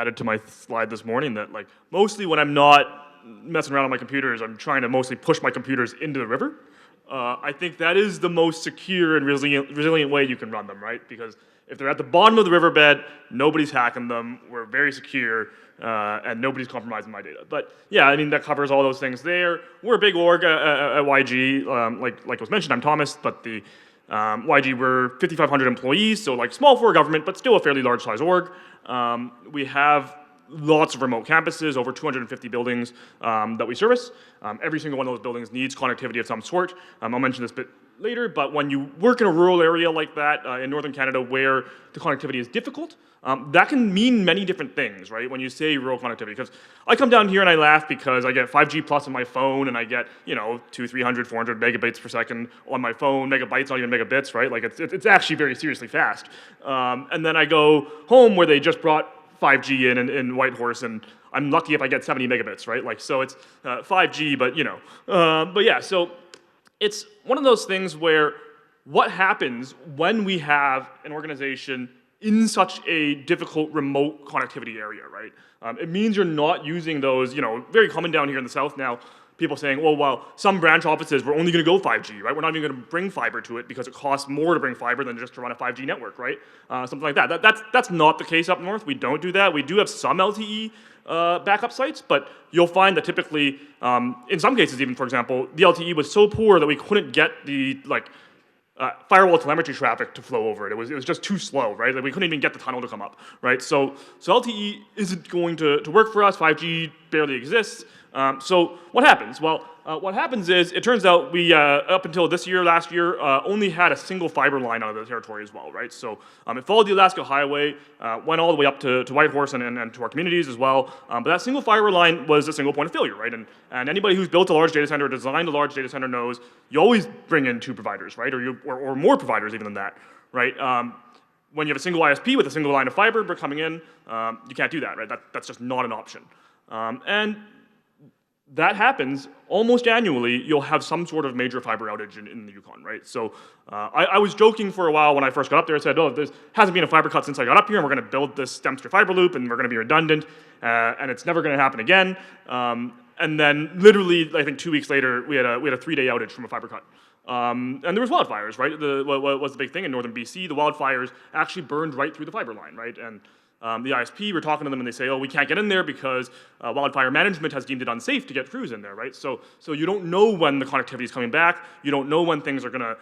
added to my slide this morning that like mostly when I'm not messing around on my computers, I'm trying to mostly push my computers into the river. I think that is the most secure and resilient way you can run them, right? Because if they're at the bottom of the riverbed, nobody's hacking them. We're very secure, and nobody's compromising my data. But yeah, I mean that covers all those things there. We're a big org at YG. Like was mentioned, I'm Thomas, but the YG we're 5,500 employees, so like small for a government, but still a fairly large size org. We have lots of remote campuses, over 250 buildings that we service. Every single one of those buildings needs connectivity of some sort. I'll mention this a bit later, but when you work in a rural area like that in northern Canada where the connectivity is difficult, that can mean many different things, right? When you say rural connectivity, because I come down here and I laugh because I get 5G plus on my phone and I get, 200, 300, 400 megabits per second on my phone, megabytes, not even megabits, right? Like it's actually very seriously fast. And then I go home where they just brought 5G in Whitehorse, and I'm lucky if I get 70 megabits, right? Like, so it's 5G, but but yeah, so it's one of those things where what happens when we have an organization in such a difficult remote connectivity area, right? It means you're not using those, very common down here in the South now, people saying, well, some branch offices, we're only going to go 5G, right? We're not even going to bring fiber to it because it costs more to bring fiber than just to run a 5G network, right? Something like that. That's not the case up north. We don't do that. We do have some LTE backup sites, but you'll find that typically, in some cases even, for example, the LTE was so poor that we couldn't get the firewall telemetry traffic to flow over it. It was just too slow, right? Like we couldn't even get the tunnel to come up, right? So LTE isn't going to work for us. 5G barely exists. So what happens? Well, what happens is it turns out we, up until last year, only had a single fiber line out of the territory as well, right? So it followed the Alaska Highway, went all the way up to Whitehorse and to our communities as well. But that single fiber line was a single point of failure, right? And anybody who's built a large data center or designed a large data center knows you always bring in two providers, right? Or more providers even than that, right? When you have a single ISP with a single line of fiber coming in, you can't do that, right? That's just not an option. And that happens almost annually. You'll have some sort of major fiber outage in the Yukon, right? So I was joking for a while when I first got up there. I said, there hasn't been a fiber cut since I got up here, and we're going to build this Dempster fiber loop, and we're going to be redundant, and it's never going to happen again. And then literally, I think 2 weeks later, we had a 3-day outage from a fiber cut. And there was wildfires, right? What was the big thing in northern BC? The wildfires actually burned right through the fiber line, right? And the ISP, we're talking to them and they say, we can't get in there because wildfire management has deemed it unsafe to get crews in there, right? So you don't know when the connectivity is coming back, you don't know when things are gonna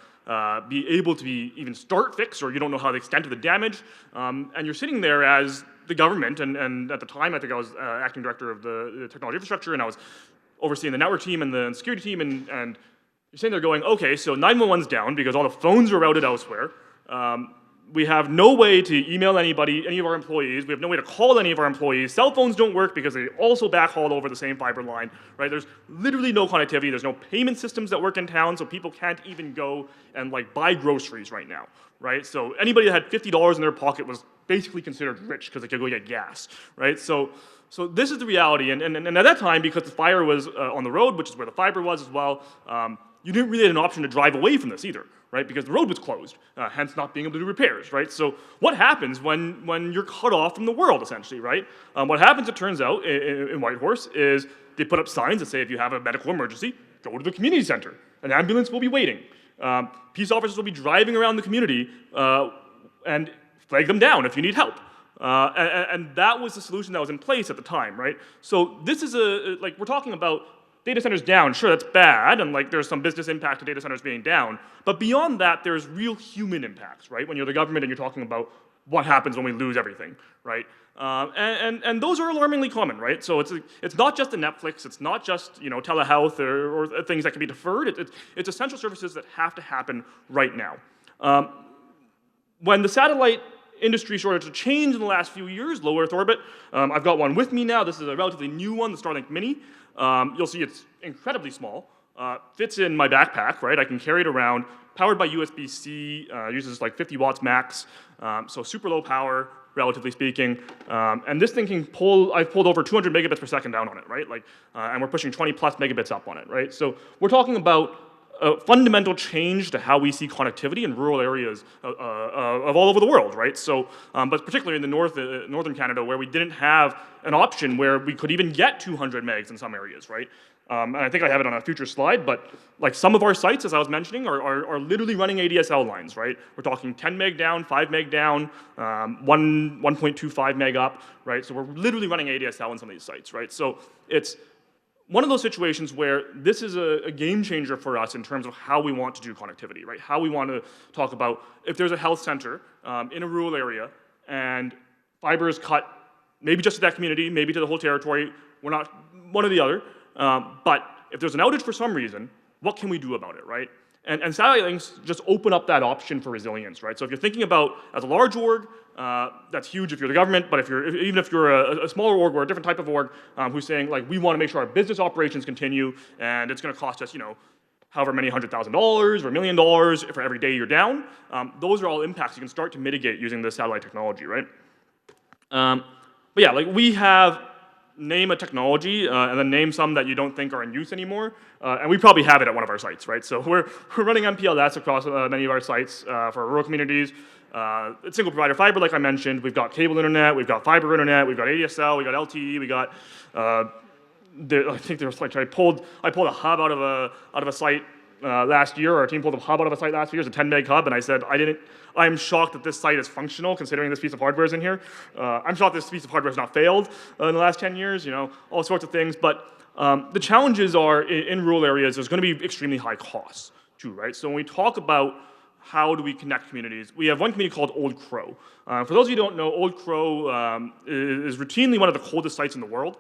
be able to be even start fixed, or you don't know how the extent of the damage, and you're sitting there as the government, and at the time I think I was acting director of the technology infrastructure, and I was overseeing the network team and the security team, and you're sitting there going, okay, so 911's down because all the phones are routed elsewhere. We have no way to email anybody, any of our employees. We have no way to call any of our employees. Cell phones don't work because they also backhaul over the same fiber line, right? There's literally no connectivity. There's no payment systems that work in town, so people can't even go and buy groceries right now, right? So anybody that had $50 in their pocket was basically considered rich because they could go get gas, right? So this is the reality, and at that time, because the fire was on the road, which is where the fiber was as well, you didn't really have an option to drive away from this either, right? Because the road was closed, hence not being able to do repairs, right? So what happens when you're cut off from the world, essentially, right? What happens, it turns out, in Whitehorse is they put up signs that say if you have a medical emergency, go to the community center. An ambulance will be waiting. Peace officers will be driving around the community and flag them down if you need help. And that was the solution that was in place at the time, right? So this is we're talking about data centers down, sure, that's bad, and there's some business impact to data centers being down, but beyond that, there's real human impacts, right? When you're the government and you're talking about what happens when we lose everything, right? And those are alarmingly common, right? So it's not just the Netflix, it's not just telehealth or things that can be deferred. It's essential services that have to happen right now. When the satellite industry started to change in the last few years, low Earth orbit, I've got one with me now. This is a relatively new one, the Starlink Mini. You'll see it's incredibly small, fits in my backpack, right? I can carry it around, powered by USB-C, uses 50 watts max, so super low power, relatively speaking. And this thing can I've pulled over 200 megabits per second down on it, right? And we're pushing 20 plus megabits up on it, right? So we're talking about a fundamental change to how we see connectivity in rural areas of all over the world, right? So, but particularly in the northern Canada, where we didn't have an option where we could even get 200 megs in some areas, right? And I think I have it on a future slide, but like some of our sites, as I was mentioning, are literally running ADSL lines, right? We're talking 10 meg down, 5 meg down, 1.25 meg up, right? So we're literally running ADSL on some of these sites, right? So it's one of those situations where this is a game changer for us in terms of how we want to do connectivity, right? How we want to talk about if there's a health center in a rural area and fiber is cut, maybe just to that community, maybe to the whole territory, we're not one or the other, but if there's an outage for some reason, what can we do about it, right? And satellite links just open up that option for resilience, right? So if you're thinking about, as a large org, that's huge if you're the government, but even if you're a smaller org or a different type of org who's saying, like, we want to make sure our business operations continue, and it's going to cost us, however many $100,000 or $1 million for every day you're down, those are all impacts you can start to mitigate using this satellite technology, right? But yeah, like we have name a technology and then name some that you don't think are in use anymore, and we probably have it at one of our sites, right? So we're running MPLS across many of our sites for rural communities. It's single provider fiber, like I mentioned. We've got cable internet, we've got fiber internet, we've got ADSL, we got LTE, we got. I think there's like I pulled a hub out of a site last year. Our team pulled a hub out of a site last year. It's a 10 meg hub, and I said I'm shocked that this site is functional considering this piece of hardware is in here. I'm shocked this piece of hardware has not failed in the last 10 years. All sorts of things. But the challenges are in rural areas. There's going to be extremely high costs too, right? So when we talk about how do we connect communities? We have one community called Old Crow. For those of you who don't know, Old Crow is routinely one of the coldest sites in the world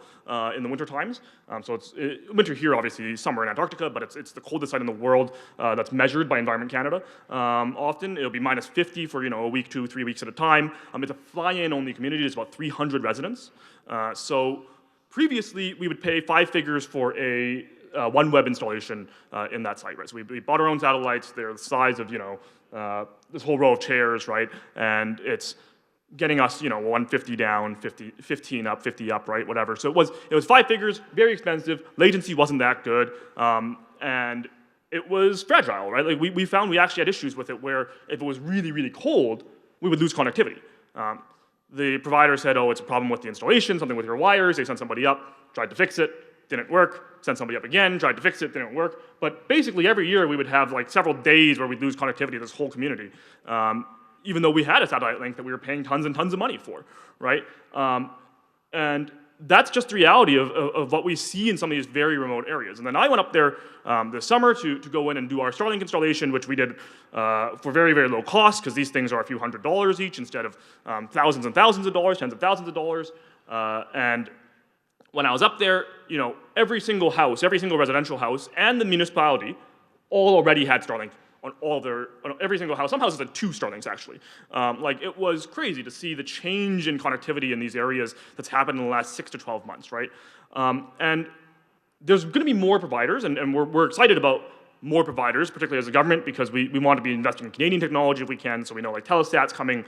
in the winter times. So it's winter here, obviously, summer in Antarctica, but it's the coldest site in the world that's measured by Environment Canada. Often it'll be minus 50 for a week, 2, 3 weeks at a time. It's a fly-in only community. There's about 300 residents. So previously, we would pay 5 figures for a OneWeb installation in that site, right? So we bought our own satellites. They're the size of, this whole row of chairs, right? And it's getting us, 150 down, 15 up, 50 up, right? Whatever. So it was 5 figures, very expensive. Latency wasn't that good, and it was fragile, right? Like we found we actually had issues with it where if it was really, really cold, we would lose connectivity. The provider said, oh, it's a problem with the installation, something with your wires. They sent somebody up, tried to fix it, didn't work, sent somebody up again, tried to fix it, didn't work. But basically every year we would have like several days where we'd lose connectivity to this whole community, even though we had a satellite link that we were paying tons and tons of money for, right? And that's just the reality of what we see in some of these very remote areas. And then I went up there this summer to go in and do our Starlink installation, which we did for very, very low cost, because these things are a few $100s each instead of thousands and thousands of dollars, tens of thousands of dollars. And when I was up there, every single house, every single residential house, and the municipality all already had Starlink on every single house. Some houses had 2 Starlinks, actually. It was crazy to see the change in connectivity in these areas that's happened in the last 6 to 12 months, right? And there's going to be more providers, and we're excited about more providers, particularly as a government, because we want to be investing in Canadian technology if we can. So we know like Telesat's coming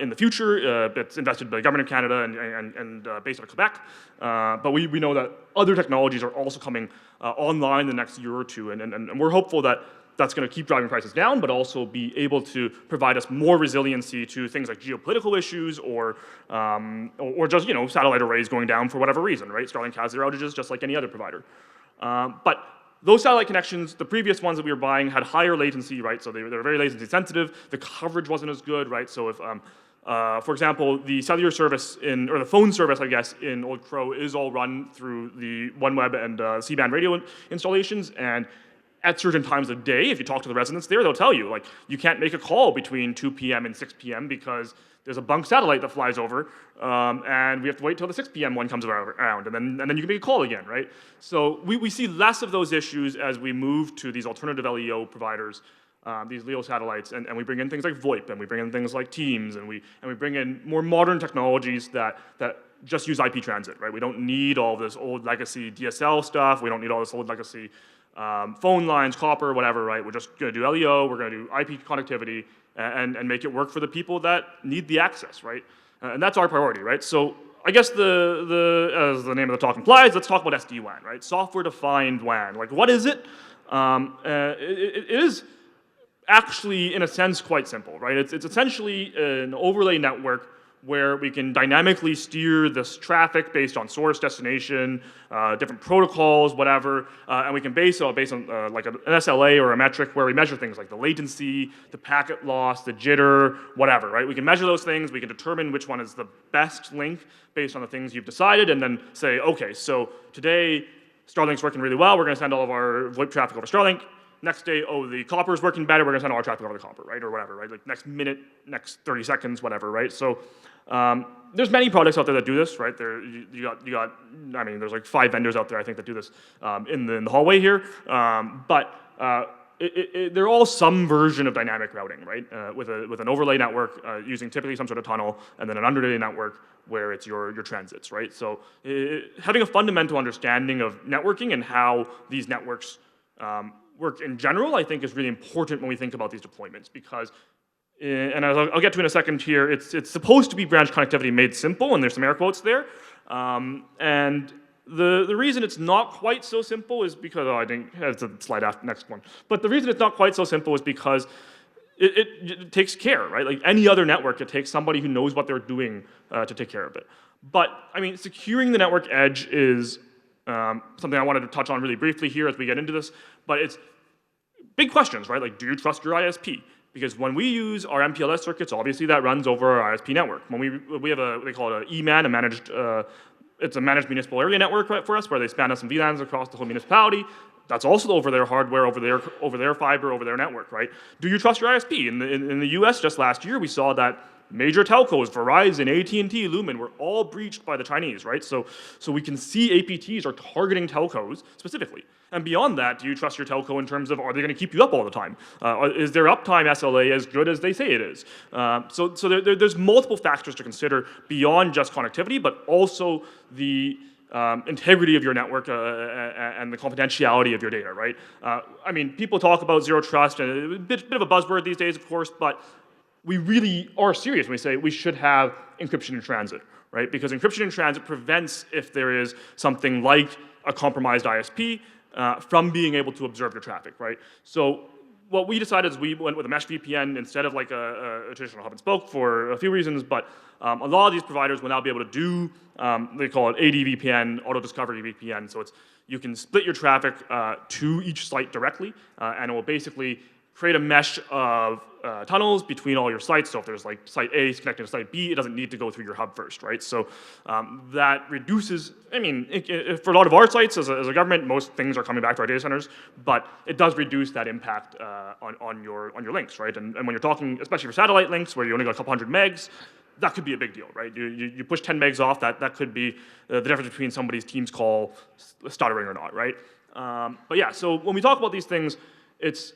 in the future. It's invested by the government of Canada and based out of Quebec. But we know that other technologies are also coming online the next year or two, and we're hopeful that that's going to keep driving prices down, but also be able to provide us more resiliency to things like geopolitical issues or just satellite arrays going down for whatever reason, right? Starlink has their outages just like any other provider. But those satellite connections, the previous ones that we were buying had higher latency, right? So they were very latency sensitive. The coverage wasn't as good, right? So if, for example, the cellular service or the phone service, I guess, in Old Crow is all run through the OneWeb and C-band radio installations, and at certain times of day, if you talk to the residents there, they'll tell you, like, you can't make a call between 2 p.m. and 6 p.m. because there's a bunk satellite that flies over, and we have to wait till the 6 p.m. one comes around, and then you can make a call again, right? So we see less of those issues as we move to these alternative LEO providers, these LEO satellites, and we bring in things like VoIP, and we bring in things like Teams, and we bring in more modern technologies that just use IP transit, right? We don't need all this old legacy DSL stuff. We don't need all this old legacy phone lines, copper, whatever, right? We're just going to do LEO, we're going to do IP connectivity, and make it work for the people that need the access, right? And that's our priority, right? So I guess as the name of the talk implies, let's talk about SD-WAN, right? Software-defined WAN. Like, what is it? It is actually, in a sense, quite simple, right? It's essentially an overlay network where we can dynamically steer this traffic based on source, destination, different protocols, whatever, and we can base it based on like an SLA or a metric where we measure things like the latency, the packet loss, the jitter, whatever, right? We can measure those things, we can determine which one is the best link based on the things you've decided, and then say, okay, so today Starlink's working really well, we're gonna send all of our VoIP traffic over Starlink. Next day, oh, the copper is working better, we're gonna send all our traffic over the copper, right, or whatever, right? Like next minute, next 30 seconds, whatever, right? So there's many products out there that do this, right? You got, I mean, there's like 5 vendors out there, I think, that do this in the hallway here. They're all some version of dynamic routing, right? With an overlay network using typically some sort of tunnel, and then an underlay network where it's your transits, right? So having a fundamental understanding of networking and how these networks work in general, I think, is really important when we think about these deployments, because and I'll get to in a second here, it's supposed to be branch connectivity made simple, and there's some air quotes there. And the reason it's not quite so simple is because, I think, it's a slide after next one. But the reason it's not quite so simple is because it takes care, right? Like any other network, it takes somebody who knows what they're doing to take care of it. But, I mean, securing the network edge is something I wanted to touch on really briefly here as we get into this. But it's big questions, right? Like, do you trust your ISP? Because when we use our MPLS circuits, obviously that runs over our ISP network. When we have they call it an eMAN, a managed, it's a managed municipal area network, right, for us, where they span us some VLANs across the whole municipality. That's also over their hardware, over their fiber, over their network, right? Do you trust your ISP? In the US, just last year, we saw that major telcos, Verizon, AT&T, Lumen, were all breached by the Chinese, right? So we can see APTs are targeting telcos specifically. And beyond that, do you trust your telco in terms of, are they going to keep you up all the time? Is their uptime SLA as good as they say it is? So there's multiple factors to consider beyond just connectivity, but also the integrity of your network and the confidentiality of your data, right? I mean, people talk about zero trust, and a bit of a buzzword these days, of course, but we really are serious when we say we should have encryption in transit, right? Because encryption in transit prevents, if there is something like a compromised ISP, from being able to observe your traffic, right? So what we decided is we went with a mesh VPN instead of like a traditional hub and spoke for a few reasons, but a lot of these providers will now be able to do, they call it AD VPN, auto discovery VPN, so you can split your traffic to each site directly, and it will basically create a mesh of tunnels between all your sites. So if there's like site A is connected to site B, it doesn't need to go through your hub first, right? So that reduces, I mean, for a lot of our sites as a government, most things are coming back to our data centers, but it does reduce that impact on your links, right? And when you're talking, especially for satellite links where you only got a couple hundred megs, that could be a big deal, right? You push 10 megs off, that could be the difference between somebody's Teams call stuttering or not, right? But yeah, so when we talk about these things, it's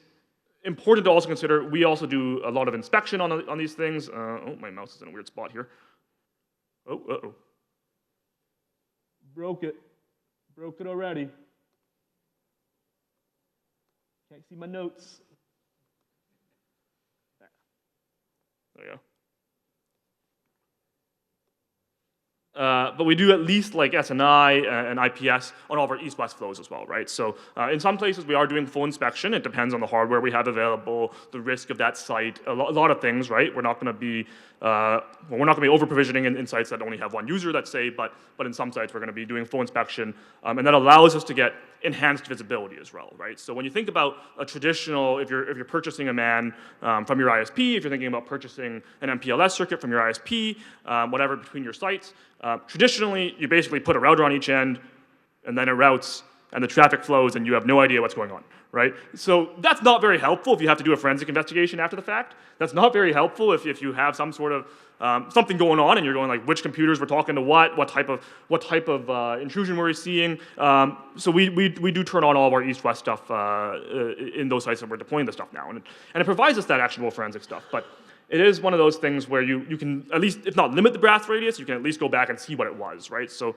important to also consider, we also do a lot of inspection on these things. Oh, my mouse is in a weird spot here. Oh, uh-oh. Broke it already. Can't see my notes. There you go. But we do at least like SNI and IPS on all of our east-west flows as well, right? So in some places we are doing full inspection. It depends on the hardware we have available, the risk of that site, a lot of things, right? We're not going to be over provisioning in sites that only have one user, let's say, but in some sites we're going to be doing full inspection, and that allows us to get enhanced visibility as well, right? So when you think about a traditional, if you're purchasing a MAN from your ISP, if you're thinking about purchasing an MPLS circuit from your ISP, whatever between your sites, traditionally you basically put a router on each end, and then it routes, and the traffic flows, and you have no idea what's going on, right? So that's not very helpful if you have to do a forensic investigation after the fact. That's not very helpful if you have some sort of something going on, and you're going like, which computers were talking to what type of intrusion were we seeing. So we do turn on all of our east-west stuff in those sites that we're deploying the stuff now, and it provides us that actionable forensic stuff. But it is one of those things where you can at least, if not limit the blast radius, you can at least go back and see what it was, right? So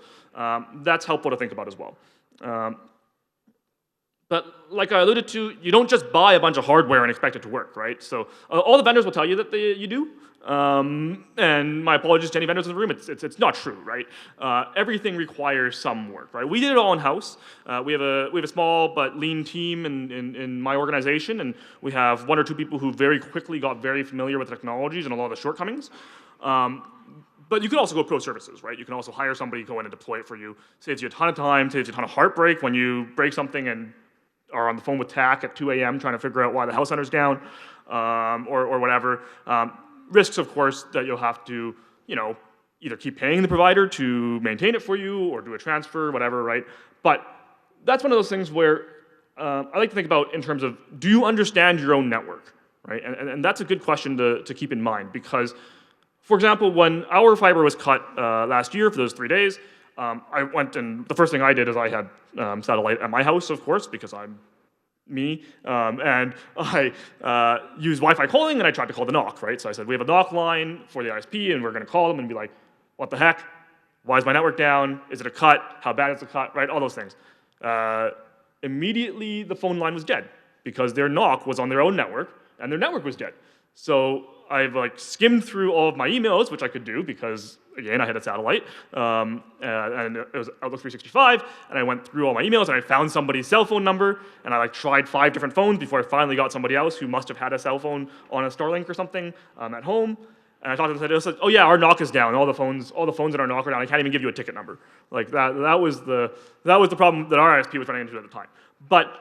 that's helpful to think about as well. But like I alluded to, you don't just buy a bunch of hardware and expect it to work, right? So all the vendors will tell you that you do. And my apologies to any vendors in the room, it's not true, right? Everything requires some work, right? We did it all in-house. We have a small but lean team in my organization, and we have 1 or 2 people who very quickly got very familiar with technologies and a lot of the shortcomings. But you can also go pro services, right? You can also hire somebody to go in and deploy it for you. Saves you a ton of time, saves you a ton of heartbreak when you break something and are on the phone with TAC at 2 a.m. trying to figure out why the house hunter's down, or whatever. Risks, of course, that you'll have to, either keep paying the provider to maintain it for you or do a transfer, whatever, right? But that's one of those things where I like to think about in terms of, do you understand your own network, right? And that's a good question to keep in mind because, for example, when our fiber was cut last year for those 3 days, I went and the first thing I did is I had satellite at my house, of course, because I'm me, and I used Wi-Fi calling and I tried to call the NOC, right? So I said, we have a NOC line for the ISP and we're gonna call them and be like, what the heck? Why is my network down? Is it a cut? How bad is the cut, right? All those things. Immediately the phone line was dead because their NOC was on their own network and their network was dead. So I've skimmed through all of my emails, which I could do because, again, I had a satellite, and it was Outlook 365, and I went through all my emails, and I found somebody's cell phone number, and I tried 5 different phones before I finally got somebody else who must have had a cell phone on a Starlink or something at home. And I talked to them and said, oh yeah, our NOC is down. All the phones in our NOC are down. I can't even give you a ticket number. Like that was the problem that our ISP was running into at the time. But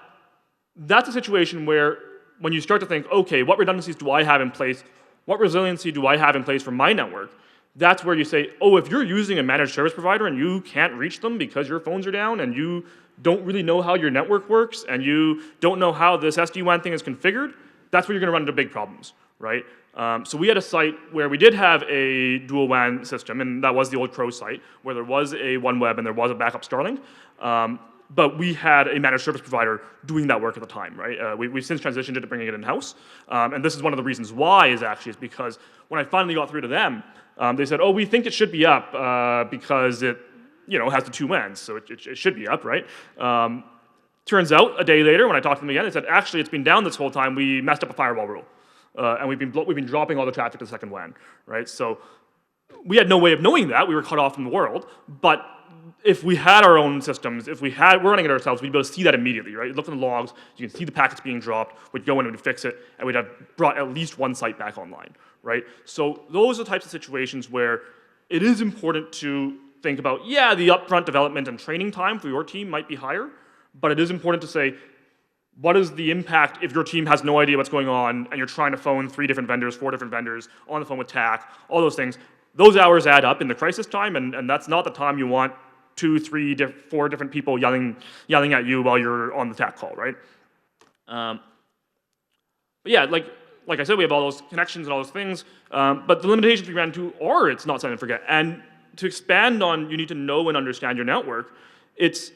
that's a situation where when you start to think, okay, what redundancies do I have in place? What resiliency do I have in place for my network? That's where you say, oh, if you're using a managed service provider and you can't reach them because your phones are down and you don't really know how your network works and you don't know how this SD-WAN thing is configured, that's where you're gonna run into big problems, right? So we had a site where we did have a dual WAN system, and that was the old Crow site, where there was a OneWeb and there was a backup Starlink. But we had a managed service provider doing that work at the time, right? We've since transitioned into bringing it in-house. And this is one of the reasons why is because when I finally got through to them, they said, oh, we think it should be up because it has the 2 WANs, so it should be up, right? Turns out, a day later, when I talked to them again, they said, actually, it's been down this whole time. We messed up a firewall rule. And we've been dropping all the traffic to the second WAN, right? So we had no way of knowing that. We were cut off from the world. But if we had our own systems, we're running it ourselves, we'd be able to see that immediately, right? Look in the logs, you can see the packets being dropped, we'd go in and we'd fix it, and we'd have brought at least one site back online, right? So those are the types of situations where it is important to think about, yeah, the upfront development and training time for your team might be higher, but it is important to say, what is the impact if your team has no idea what's going on and you're trying to phone 3 different vendors, 4 different vendors, on the phone with TAC, all those things. Those hours add up in the crisis time, and that's not the time you want 2, 3, 4 different people yelling at you while you're on the TAC call, right? But yeah, like I said, we have all those connections and all those things, but the limitations we ran into are it's not set and forget. And to expand on, you need to know and understand your network. It's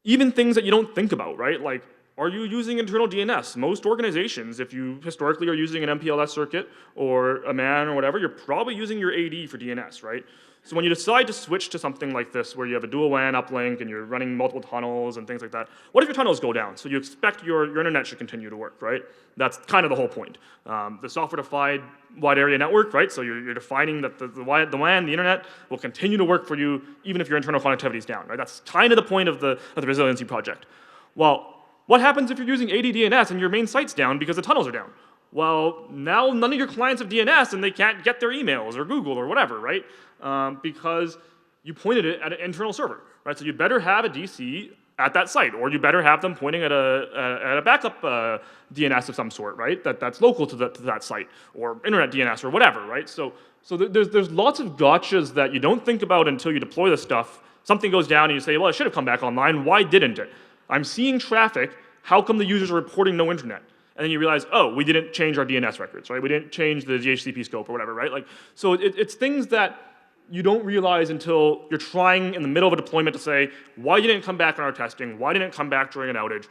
even things that you don't think about, right? Like, are you using internal DNS? Most organizations, if you historically are using an MPLS circuit or a MAN or whatever, you're probably using your AD for DNS, right? So when you decide to switch to something like this, where you have a dual WAN uplink and you're running multiple tunnels and things like that, what if your tunnels go down? So you expect your internet should continue to work, right? That's kind of the whole point. The software-defined wide area network, right? So you're defining that the WAN, the internet, will continue to work for you even if your internal connectivity is down, right? That's kind of the point of the resiliency project. Well, what happens if you're using AD DNS and your main site's down because the tunnels are down? Well, now none of your clients have DNS and they can't get their emails or Google or whatever, right? Because you pointed it at an internal server, right? So you better have a DC at that site, or you better have them pointing at a backup DNS of some sort, right? That's local to that site, or internet DNS or whatever, right? So there's lots of gotchas that you don't think about until you deploy the stuff. Something goes down and you say, well, it should have come back online. Why didn't it? I'm seeing traffic. How come the users are reporting no internet? And then you realize, oh, we didn't change our DNS records, right? We didn't change the DHCP scope or whatever, right? So it's things that you don't realize until you're trying in the middle of a deployment to say, why didn't it come back in our testing? Why didn't it come back during an outage?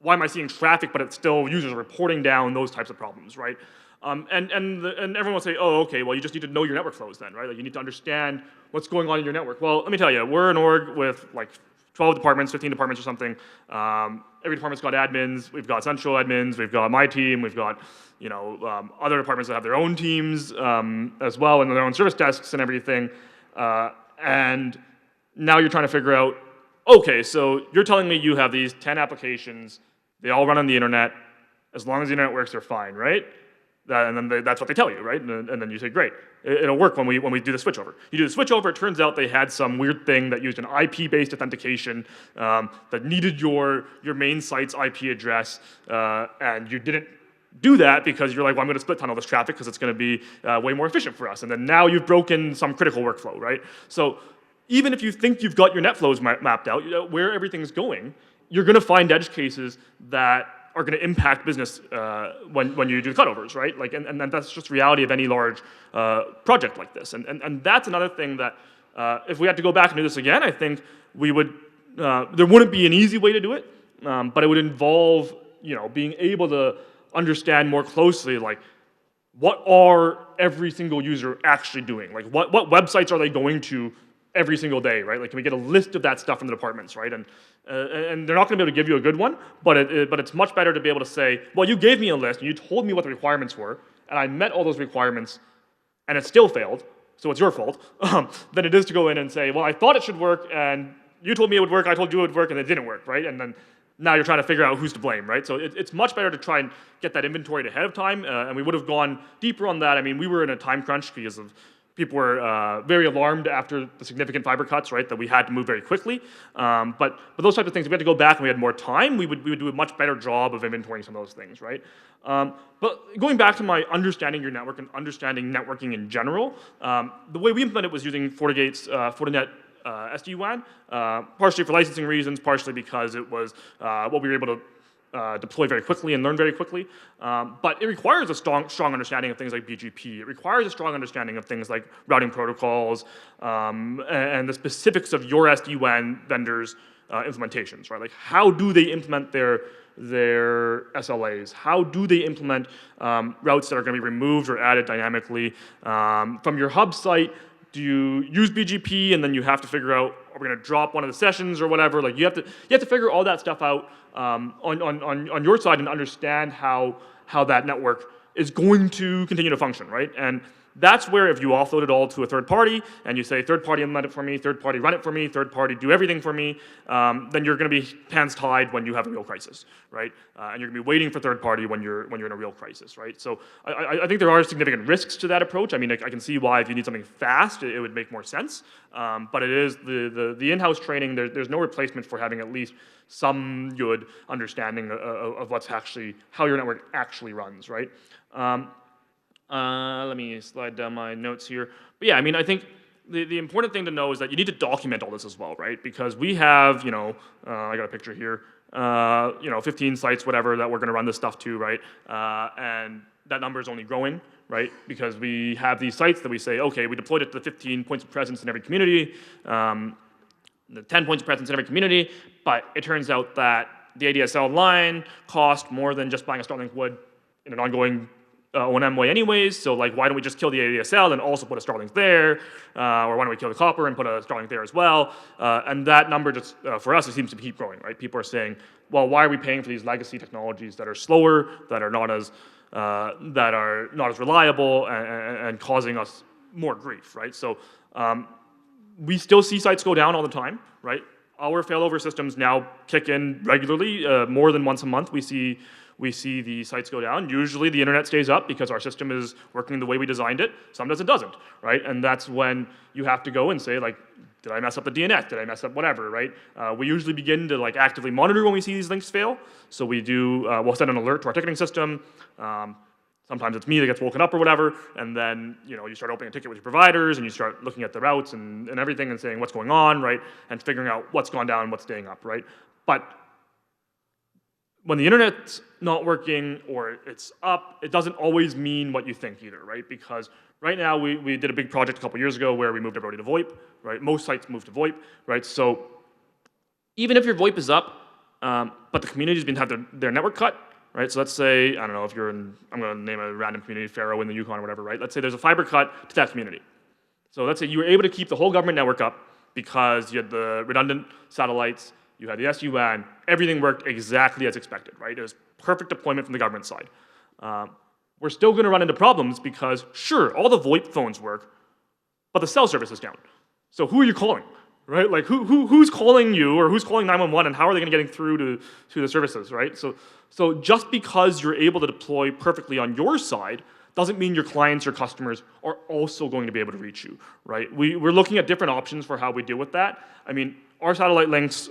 Why am I seeing traffic, but it's still users reporting down those types of problems, right? And everyone will say, oh, okay, well, you just need to know your network flows then, right? Like, you need to understand what's going on in your network. Well, let me tell you, we're an org with like 12 departments, 15 departments or something. Every department's got admins. We've got central admins. We've got my team. We've got other departments that have their own teams as well and their own service desks and everything. And now you're trying to figure out, okay, so you're telling me you have these 10 applications. They all run on the internet. As long as the internet works, they're fine, right? And then that's what they tell you, right? And then you say, great, it'll work when we do the switchover. You do the switchover, it turns out they had some weird thing that used an IP-based authentication that needed your main site's IP address, and you didn't do that because you're like, well, I'm going to split tunnel this traffic because it's going to be way more efficient for us. And then now you've broken some critical workflow, right? So even if you think you've got your net flows mapped out, where everything's going, you're going to find edge cases that are going to impact business when you do cutovers, right? Like, and that's just the reality of any large project like this. And that's another thing that if we had to go back and do this again, I think we would. There wouldn't be an easy way to do it, but it would involve being able to understand more closely, like what are every single user actually doing? Like what websites are they going to every single day, right? Like, can we get a list of that stuff from the departments, right? And they're not going to be able to give you a good one, but it's much better to be able to say, well, you gave me a list and you told me what the requirements were, and I met all those requirements, and it still failed, so it's your fault. Than it is to go in and say, well, I thought it should work, and you told me it would work, I told you it would work, and it didn't work, right? And then now you're trying to figure out who's to blame, right? So it's much better to try and get that inventory ahead of time, and we would have gone deeper on that. I mean, we were in a time crunch because of people were very alarmed after the significant fiber cuts, right, that we had to move very quickly. But those types of things, if we had to go back and we had more time, we would do a much better job of inventorying some of those things, right? But going back to my understanding your network and understanding networking in general, the way we implemented it was using FortiGate's Fortinet SD-WAN, partially for licensing reasons, partially because it was what we were able to deploy very quickly and learn very quickly. But it requires a strong understanding of things like BGP. It requires a strong understanding of things like routing protocols and the specifics of your SD-WAN vendors' implementations, right? Like, how do they implement their SLAs? How do they implement routes that are going to be removed or added dynamically from your hub site? Do you use BGP and then you have to figure out, are we going to drop one of the sessions or whatever? Like, you have to figure all that stuff out on your side and understand how that network is going to continue to function, right? And that's where if you offload it all to a third party and you say third party implement it for me, third party run it for me, third party do everything for me, then you're going to be hands tied when you have a real crisis, right? And you're going to be waiting for third party when you're in a real crisis, right? So I think there are significant risks to that approach. I mean, I can see why if you need something fast, it would make more sense. But it is the in-house training. There's no replacement for having at least some good understanding of what's actually how your network actually runs, right? Let me slide down my notes here. But yeah, I mean, I think the important thing to know is that you need to document all this as well, right? Because we have, I got a picture here, 15 sites, whatever, that we're going to run this stuff to, right? And that number is only growing, right? Because we have these sites that we say, okay, we deployed it to the 15 points of presence in every community, the 10 points of presence in every community, but it turns out that the ADSL line cost more than just buying a Starlink would in an ongoing O&M way anyways, so like, why don't we just kill the ADSL and also put a Starlink there, or why don't we kill the copper and put a Starlink there as well? And that number just, for us, it seems to keep growing, right? People are saying, well, why are we paying for these legacy technologies that are slower, that are not as reliable, and causing us more grief, right? So we still see sites go down all the time, right? Our failover systems now kick in regularly, more than once a month. We see the sites go down. Usually the internet stays up because our system is working the way we designed it. Sometimes it doesn't, right? And that's when you have to go and say, like, did I mess up the DNS? Did I mess up whatever, right? We usually begin to like actively monitor when we see these links fail. So we do, we'll send an alert to our ticketing system. Sometimes it's me that gets woken up or whatever, and then you start opening a ticket with your providers, and you start looking at the routes and everything and saying what's going on, right? And figuring out what's gone down and what's staying up, right? But when the internet's not working or it's up, it doesn't always mean what you think either, right? Because right now we did a big project a couple years ago where we moved everybody to VoIP, right? Most sites moved to VoIP, right? So even if your VoIP is up, but the community's been had their network cut, right? So let's say, I don't know, if you're in, I'm going to name a random community, Faro in the Yukon or whatever, right? Let's say there's a fiber cut to that community. So let's say you were able to keep the whole government network up, because you had the redundant satellites, you had the SD-WAN, everything worked exactly as expected, right? It was perfect deployment from the government side. We're still going to run into problems because, sure, all the VoIP phones work, but the cell service is down. So who are you calling, right? Like who's calling you, or who's calling 911, and how are they going to get through to the services, right? So just because you're able to deploy perfectly on your side doesn't mean your clients or customers are also going to be able to reach you, right? We're looking at different options for how we deal with that. I mean, our satellite links,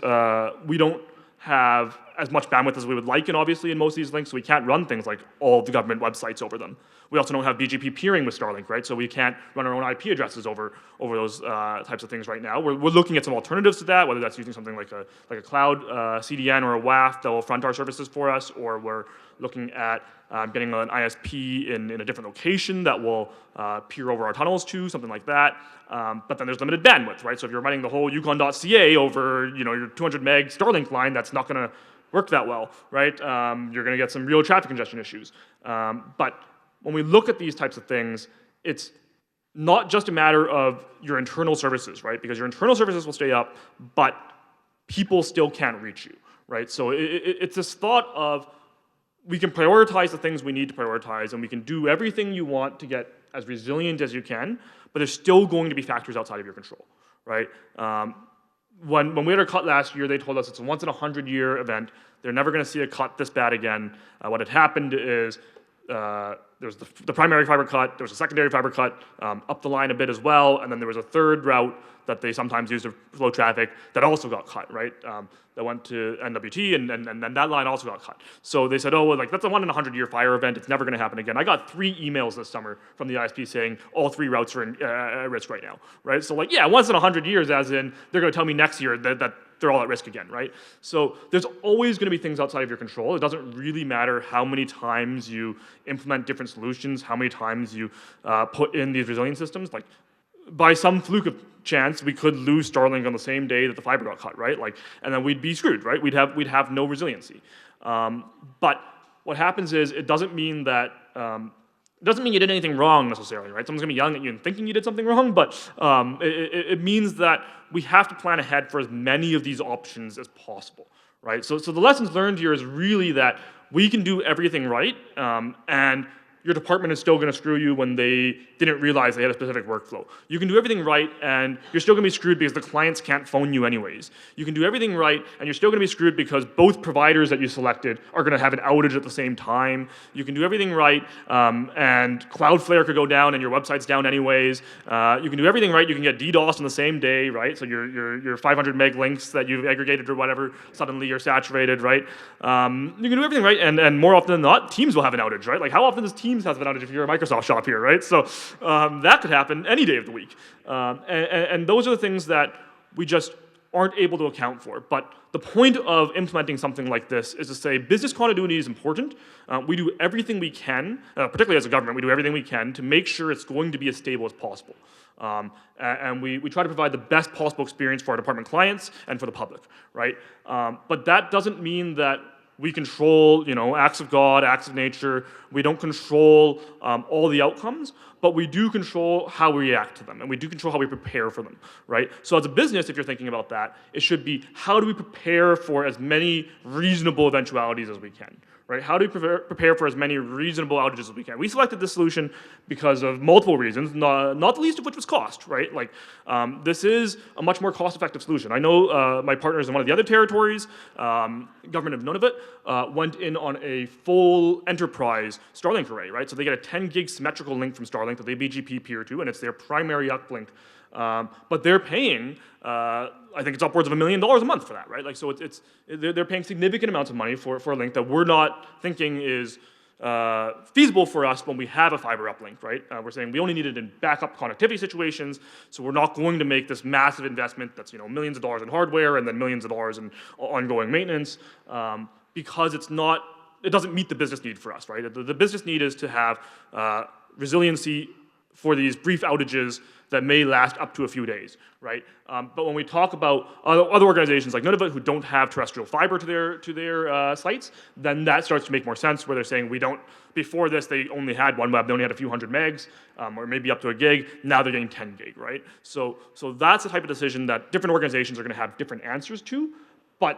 we don't have as much bandwidth as we would like, and obviously in most of these links, so we can't run things like all the government websites over them. We also don't have BGP peering with Starlink, right? So we can't run our own IP addresses over those types of things right now. We're looking at some alternatives to that, whether that's using something like a cloud CDN or a WAF that will front our services for us, or we're looking at getting an ISP in a different location that will peer over our tunnels to, something like that. But then there's limited bandwidth, right? So if you're running the whole Yukon.ca over your 200 meg Starlink line, that's not going to work that well, right? You're going to get some real traffic congestion issues. But when we look at these types of things, it's not just a matter of your internal services, right? Because your internal services will stay up, but people still can't reach you, right? So it's this thought of, we can prioritize the things we need to prioritize, and we can do everything you want to get as resilient as you can, but there's still going to be factors outside of your control, right? When we had our cut last year, they told us it's a once in a 100-year event. They're never going to see a cut this bad again. What had happened is there was the primary fiber cut, there was a secondary fiber cut, up the line a bit as well, and then there was a third route that they sometimes use to flow traffic that also got cut, right? That went to NWT, and that line also got cut. So they said, oh, well, like, that's a 1 in a 100-year fire event. It's never going to happen again. I got 3 emails this summer from the ISP saying all 3 routes are at risk right now, right? So like, yeah, once in 100 years, as in they're going to tell me next year that they're all at risk again, right? So there's always going to be things outside of your control. It doesn't really matter how many times you implement different solutions, how many times you put in these resilience systems. Like, by some fluke of chance, we could lose Starlink on the same day that the fiber got cut, right? Like, and then we'd be screwed, right? We'd have no resiliency. But what happens is, it doesn't mean that it doesn't mean you did anything wrong necessarily, right? Someone's gonna be yelling at you and thinking you did something wrong, but it means that we have to plan ahead for as many of these options as possible, right? So the lessons learned here is really that we can do everything right, and your department is still going to screw you when they didn't realize they had a specific workflow. You can do everything right, and you're still going to be screwed because the clients can't phone you anyways. You can do everything right, and you're still going to be screwed because both providers that you selected are going to have an outage at the same time. You can do everything right, and Cloudflare could go down, and your website's down anyways. You can do everything right. You can get DDoS on the same day, right? So your 500 meg links that you've aggregated or whatever, suddenly you're saturated, right? You can do everything right, and more often than not, Teams will have an outage, right? Like, how often does Teams has an outage if you're a Microsoft shop here, right? So that could happen any day of the week. And those are the things that we just aren't able to account for. But the point of implementing something like this is to say business continuity is important. We do everything we can, particularly as a government, we do everything we can to make sure it's going to be as stable as possible. And we try to provide the best possible experience for our department clients and for the public, right? But that doesn't mean that we control, acts of God, acts of nature. We don't control all the outcomes, but we do control how we react to them, and we do control how we prepare for them, right? So as a business, if you're thinking about that, it should be, how do we prepare for as many reasonable eventualities as we can, right? How do we prepare for as many reasonable outages as we can? We selected this solution because of multiple reasons, not the least of which was cost, right? Like, this is a much more cost-effective solution. I know my partners in one of the other territories, government of Nunavut, went in on a full enterprise Starlink array, right? So they get a 10 gig symmetrical link from Starlink that they BGP peer to, and it's their primary uplink. But they're paying, I think it's upwards of $1 million a month for that, right? Like, so they're paying significant amounts of money for a link that we're not thinking is feasible for us when we have a fiber uplink, right? We're saying we only need it in backup connectivity situations, so we're not going to make this massive investment that's millions of dollars in hardware and then millions of dollars in ongoing maintenance, because it doesn't meet the business need for us, right? The business need is to have resiliency for these brief outages that may last up to a few days, right? But when we talk about other organizations like Nunavut who don't have terrestrial fiber to their sites, then that starts to make more sense, where they're saying we don't, before this they only had OneWeb, they only had a few hundred megs, or maybe up to a gig, now they're getting 10 gig, right? So that's the type of decision that different organizations are gonna have different answers to, but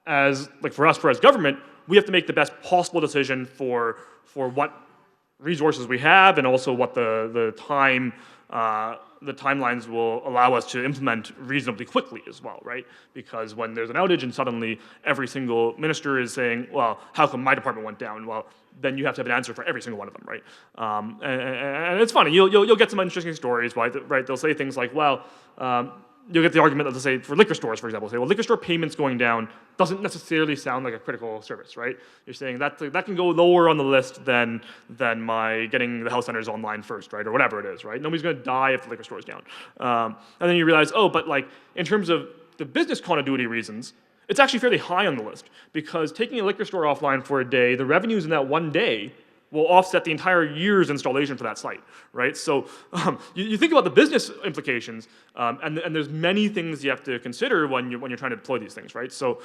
as government, we have to make the best possible decision for what resources we have, and also what the timelines will allow us to implement reasonably quickly as well, right? Because when there's an outage and suddenly every single minister is saying, well, how come my department went down? Well, then you have to have an answer for every single one of them, right? And it's funny, you'll get some interesting stories, right? They'll say things like, well, you'll get the argument, let's say, for liquor stores, for example, say, well, liquor store payments going down doesn't necessarily sound like a critical service, right? You're saying that can go lower on the list than my getting the health centers online first, right? Or whatever it is, right? Nobody's gonna die if the liquor store's down. And then you realize, oh, but like, in terms of the business continuity reasons, it's actually fairly high on the list, because taking a liquor store offline for a day, the revenues in that one day will offset the entire year's installation for that site, right? So you think about the business implications, and there's many things you have to consider when you're trying to deploy these things, right? So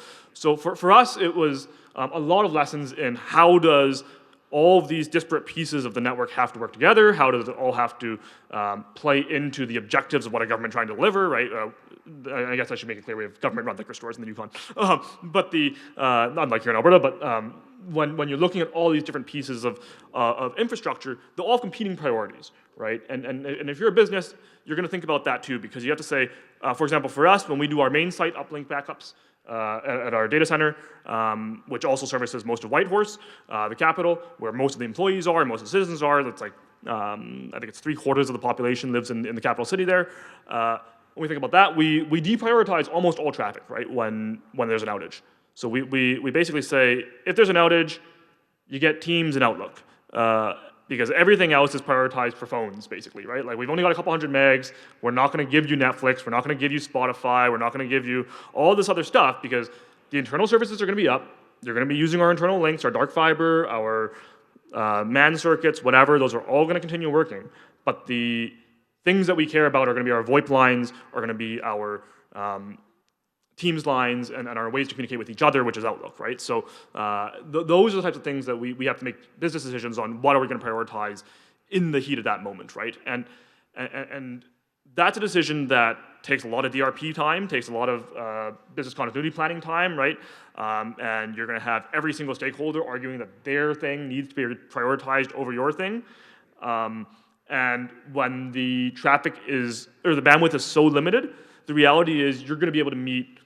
for us, it was a lot of lessons in how does all of these disparate pieces of the network have to work together, how does it all have to play into the objectives of what a government trying to deliver, right? I guess I should make it clear we have government-run liquor stores in the Yukon, but not like here in Alberta, but when you're looking at all these different pieces of infrastructure, they're all competing priorities, right? And if you're a business, you're going to think about that too, because you have to say, for example, for us, when we do our main site uplink backups at our data center, which also services most of Whitehorse, the capital, where most of the employees are, most of the citizens are. That's like, I think it's 3/4 of the population lives in the capital city there. When we think about that, we deprioritize almost all traffic, right, when there's an outage. So we basically say, if there's an outage, you get Teams and Outlook, because everything else is prioritized for phones, basically, right? Like, we've only got a couple hundred megs, we're not gonna give you Netflix, we're not gonna give you Spotify, we're not gonna give you all this other stuff, because the internal services are gonna be up, you're gonna be using our internal links, our dark fiber, our MAN circuits, whatever, those are all gonna continue working, but the things that we care about are gonna be our VoIP lines, are gonna be our Teams lines, and our ways to communicate with each other, which is Outlook, right? So those are the types of things that we have to make business decisions on. What are we going to prioritize in the heat of that moment, right? And that's a decision that takes a lot of DRP time, takes a lot of business continuity planning time, right? And you're going to have every single stakeholder arguing that their thing needs to be prioritized over your thing. And when the traffic or the bandwidth is so limited, the reality is you're going to be able to meet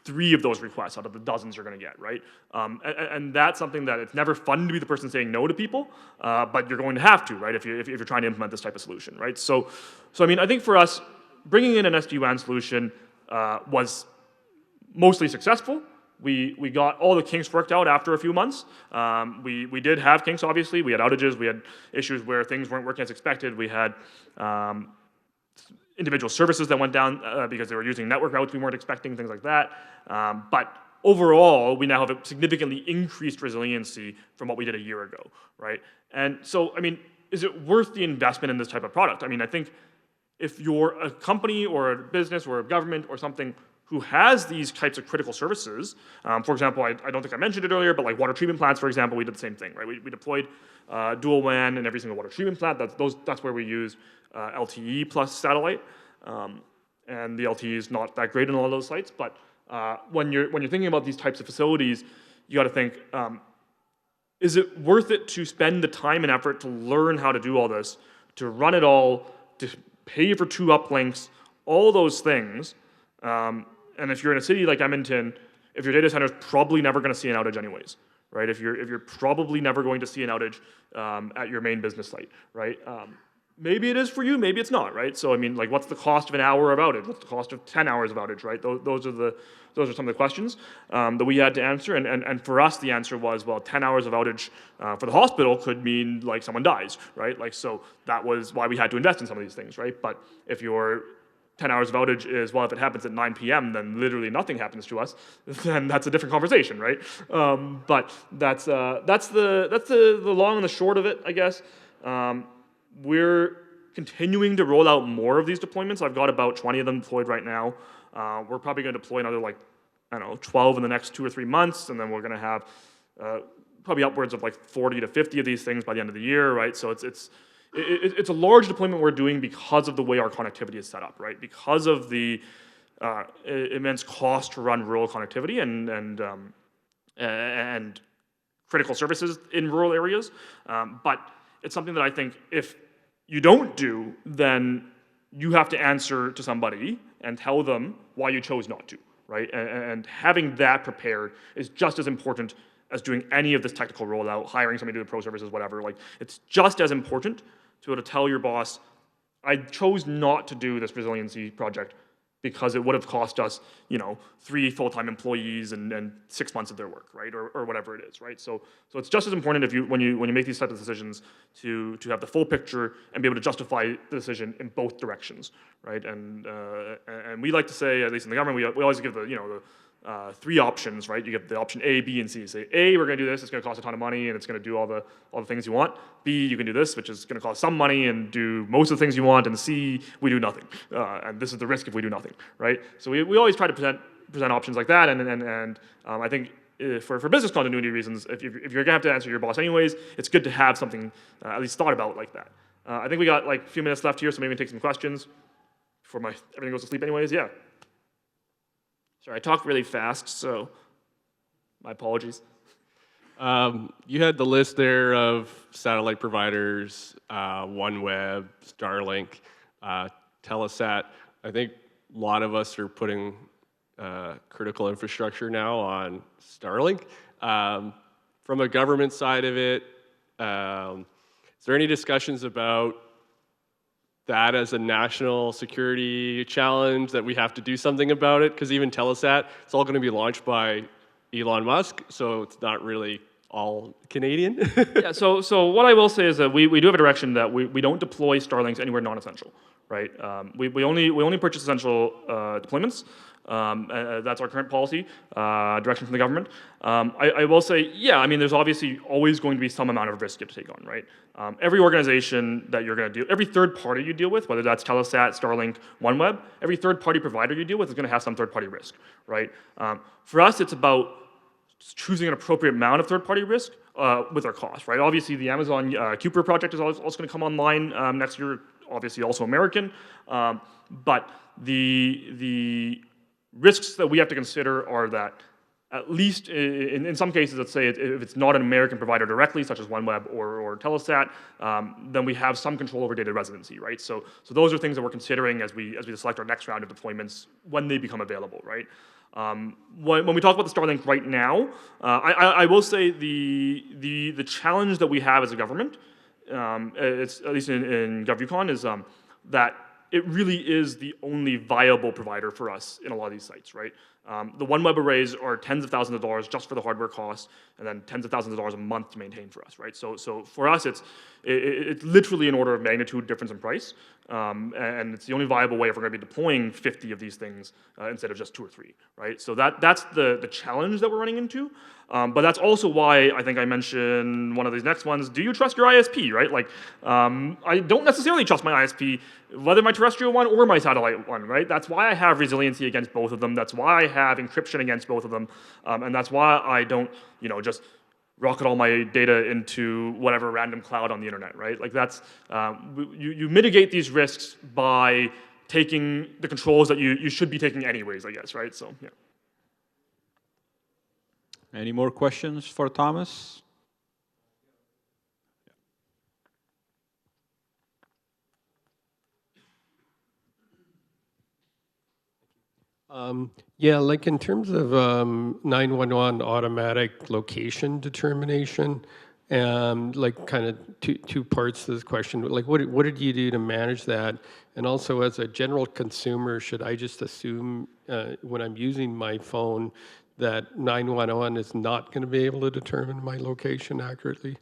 3 of those requests out of the dozens you're going to get, right? And that's something that it's never fun to be the person saying no to people, but you're going to have to, right? If you're trying to implement this type of solution, right? So I mean, I think for us, bringing in an SD-WAN solution was mostly successful. We got all the kinks worked out after a few months. We did have kinks, obviously. We had outages. We had issues where things weren't working as expected. We had individual services that went down because they were using network routes we weren't expecting, things like that. But overall, we now have a significantly increased resiliency from what we did a year ago, right? And so, I mean, is it worth the investment in this type of product? I mean, I think if you're a company or a business or a government or something who has these types of critical services, for example, I don't think I mentioned it earlier, but like water treatment plants, for example, we did the same thing, right? We deployed dual WAN in every single water treatment plant. That's where we use LTE plus satellite, and the LTE is not that great in a lot of those sites. But when you're thinking about these types of facilities, you got to think: is it worth it to spend the time and effort to learn how to do all this, to run it all, to pay for 2 uplinks, all those things? And if you're in a city like Edmonton, if your data center is probably never going to see an outage anyways, right? If you're probably never going to see an outage at your main business site, right? Maybe it is for you, maybe it's not, right? So I mean, like, what's the cost of an hour of outage? What's the cost of 10 hours of outage, right? Those are some of the questions that we had to answer. And for us, the answer was, well, 10 hours of outage for the hospital could mean like someone dies, right? Like, so that was why we had to invest in some of these things, right? But if your 10 hours of outage is, well, if it happens at 9 p.m., then literally nothing happens to us, then that's a different conversation, right? But that's the long and the short of it, I guess. We're continuing to roll out more of these deployments. I've got about 20 of them deployed right now. We're probably going to deploy another, like, I don't know, 12 in the next 2 or 3 months, and then we're going to have probably upwards of like 40 to 50 of these things by the end of the year, right? So it's a large deployment we're doing because of the way our connectivity is set up, right? Because of the immense cost to run rural connectivity and critical services in rural areas. But it's something that I think if you don't do, then you have to answer to somebody and tell them why you chose not to, right? And having that prepared is just as important as doing any of this technical rollout, hiring somebody to do the pro services, whatever. Like, it's just as important to be able to tell your boss, I chose not to do this resiliency project because it would have cost us, 3 full-time employees and 6 months of their work, right, or whatever it is, right? So it's just as important when you make these types of decisions to have the full picture and be able to justify the decision in both directions, right? And we like to say, at least in the government, we always give the 3 options, right? You get the option A, B, and C. You say A, we're going to do this. It's going to cost a ton of money, and it's going to do all the things you want. B, you can do this, which is going to cost some money and do most of the things you want. And C, we do nothing. And this is the risk if we do nothing, right? So we always try to present options like that. And I think for business continuity reasons, if you're going to have to answer your boss anyways, it's good to have something at least thought about like that. I think we got like a few minutes left here, so maybe we can take some questions before everything goes to sleep anyways. Yeah. Sorry, I talk really fast, so my apologies. You had the list there of satellite providers, OneWeb, Starlink, Telesat. I think a lot of us are putting critical infrastructure now on Starlink. From a government side of it, is there any discussions about that as a national security challenge that we have to do something about it? Because even Telesat, it's all going to be launched by Elon Musk, so it's not really all Canadian. Yeah, so what I will say is that we do have a direction that we don't deploy Starlinks anywhere non-essential, right? We only purchase essential deployments. That's our current policy, direction from the government. I will say, yeah, I mean, there's obviously always going to be some amount of risk you have to take on, right? Every organization that you're going to deal, every third party you deal with, whether that's Telesat, Starlink, OneWeb, every third party provider you deal with is going to have some third party risk, right? For us, it's about choosing an appropriate amount of third party risk with our cost, right? Obviously, the Amazon Kuiper project is also going to come online next year, obviously also American, but the risks that we have to consider are that at least in some cases, let's say if it's not an American provider directly, such as OneWeb or Telesat, then we have some control over data residency, right? So those are things that we're considering as we select our next round of deployments when they become available, right? When we talk about the Starlink right now, I will say the challenge that we have as a government, it's at least in GovUcon, is that it really is the only viable provider for us in a lot of these sites, right? The OneWeb arrays are tens of thousands of dollars just for the hardware costs, and then tens of thousands of dollars a month to maintain for us, right? So for us, it's literally an order of magnitude difference in price, and it's the only viable way if we're going to be deploying 50 of these things instead of just 2 or 3, right? So that's the challenge that we're running into, but that's also why I think I mentioned one of these next ones. Do you trust your ISP, right? Like, I don't necessarily trust my ISP, whether my terrestrial one or my satellite one, right? That's why I have resiliency against both of them. That's why I have encryption against both of them, and that's why I don't, just rocket all my data into whatever random cloud on the internet, right? Like that's, you mitigate these risks by taking the controls that you should be taking anyways, I guess, right? So, yeah. Any more questions for Thomas? Yeah, like in terms of 911 automatic location determination, like kind of two parts to this question. Like, what did you do to manage that? And also, as a general consumer, should I just assume when I'm using my phone that 911 is not going to be able to determine my location accurately?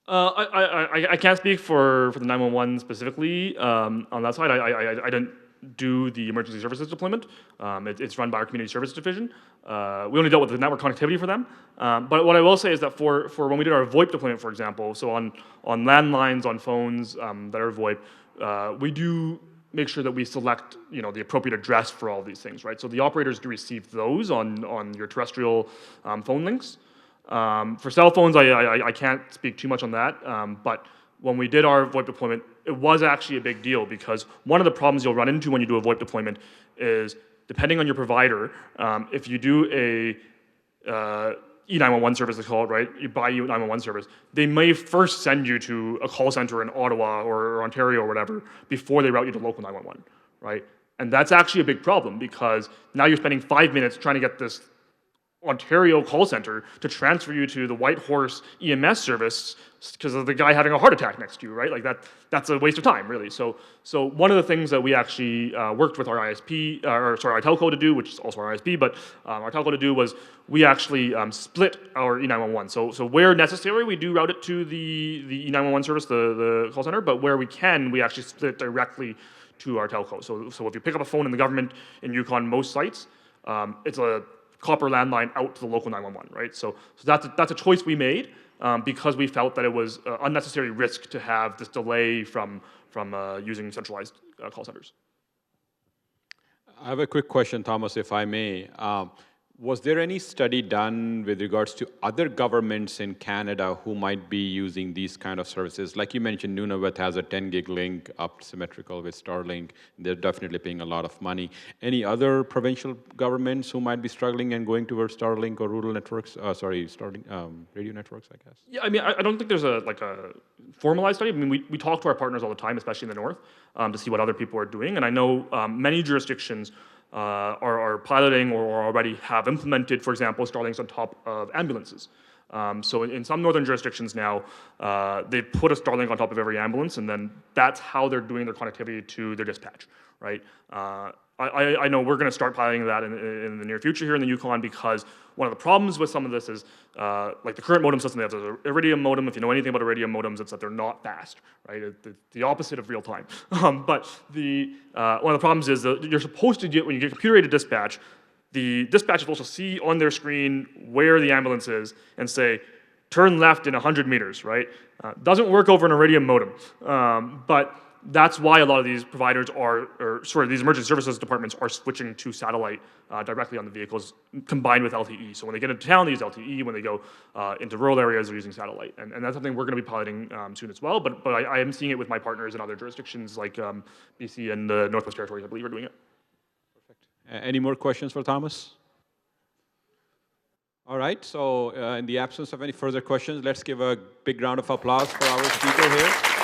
I can't speak for the 911 specifically on that side. I didn't do the emergency services deployment. It's run by our community services division. we only dealt with the network connectivity for them. But what I will say is that for when we did our VoIP deployment, for example, so on landlines, on phones that are VoIP, we do make sure that we select, the appropriate address for all these things, right? So the operators do receive those on your terrestrial phone links. For cell phones, I can't speak too much on that, but when we did our VoIP deployment, it was actually a big deal because one of the problems you'll run into when you do a VoIP deployment is, depending on your provider, if you do a E911 service, they call it, right? You buy E911 service, they may first send you to a call center in Ottawa or Ontario or whatever before they route you to local 911, right? And that's actually a big problem because now you're spending 5 minutes trying to get this Ontario call center to transfer you to the Whitehorse EMS service because of the guy having a heart attack next to you, right? Like that's a waste of time, really. So one of the things that we actually worked with our ISP, our telco to do, which is also our ISP, but our telco to do was we actually split our E911. So where necessary, we do route it to the E911 service, the call center, but where we can, we actually split it directly to our telco. So if you pick up a phone in the government in Yukon, most sites, it's a copper landline out to the local 911, right? So that's a choice we made because we felt that it was unnecessary risk to have this delay from using centralized call centers. I have a quick question, Thomas, if I may. Was there any study done with regards to other governments in Canada who might be using these kind of services? Like you mentioned, Nunavut has a 10 gig link up symmetrical with Starlink. They're definitely paying a lot of money. Any other provincial governments who might be struggling and going towards Starlink or rural networks? Starlink radio networks, I guess. Yeah, I mean, I don't think there's a formalized study. I mean, we talk to our partners all the time, especially in the north, to see what other people are doing. And I know many jurisdictions are piloting or already have implemented, for example, Starlinks on top of ambulances. So in some northern jurisdictions now, they put a Starlink on top of every ambulance, and then that's how they're doing their connectivity to their dispatch, right? I know we're going to start piloting that in the near future here in the Yukon because one of the problems with some of this is like the current modem system, they have the Iridium modem. If you know anything about Iridium modems, it's that they're not fast, right? It's the opposite of real time. But one of the problems is that you're supposed to get, when you get computer-aided dispatch, the dispatch is supposed to see on their screen where the ambulance is and say, turn left in 100 meters, right? Doesn't work over an Iridium modem. But that's why a lot of these providers these emergency services departments are switching to satellite directly on the vehicles combined with LTE. So when they get into town, they use LTE. When they go into rural areas, they're using satellite. And that's something we're going to be piloting soon as well. But I am seeing it with my partners in other jurisdictions like BC and the Northwest Territories, I believe, are doing it. Perfect. Any more questions for Thomas? All right, so in the absence of any further questions, let's give a big round of applause for our speaker here.